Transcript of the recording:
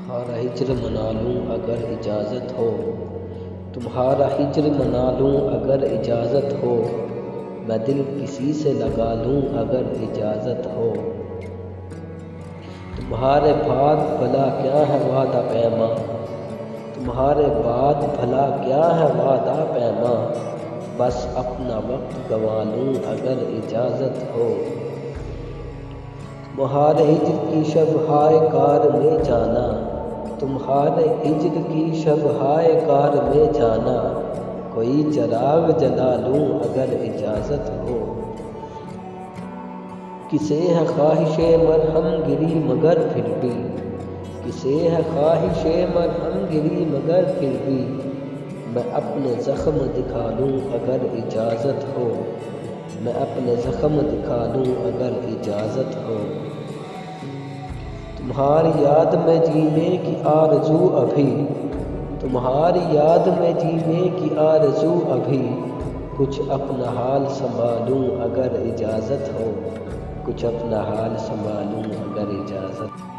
تمہارا ہجر منا لوں اگر اجازت ہو، تمہارا ہجر منا لوں اگر اجازت ہو، میں دل کسی سے لگا لوں اگر اجازت ہو۔ تمہارے بعد بھلا کیا ہے وعدہ پیماں، تمہارے بعد بھلا کیا ہے وعدہ پیماں، بس اپنا وقت گنوا لوں اگر اجازت ہو۔ تمہارے ہجر کی شب ہائے کار میں جانا، تمہارے ہجر کی شب ہائے کار میں جانا، کوئی چراغ جلا لوں اگر اجازت ہو۔ کسے ہے خواہش مرہم گری مگر پھر بھی، کسے ہے خواہش مرہم گری مگر پھر بھی، میں اپنے زخم دکھا لوں اگر اجازت ہو، میں اپنے زخم دکھا لوں اگر اجازت ہو۔ تمہاری یاد میں جینے کی آرزو ابھی، تمہاری یاد میں جینے کی آرزو ابھی، کچھ اپنا حال سنبھالوں اگر اجازت ہو، کچھ اپنا حال سنبھالوں اگر اجازت ہو۔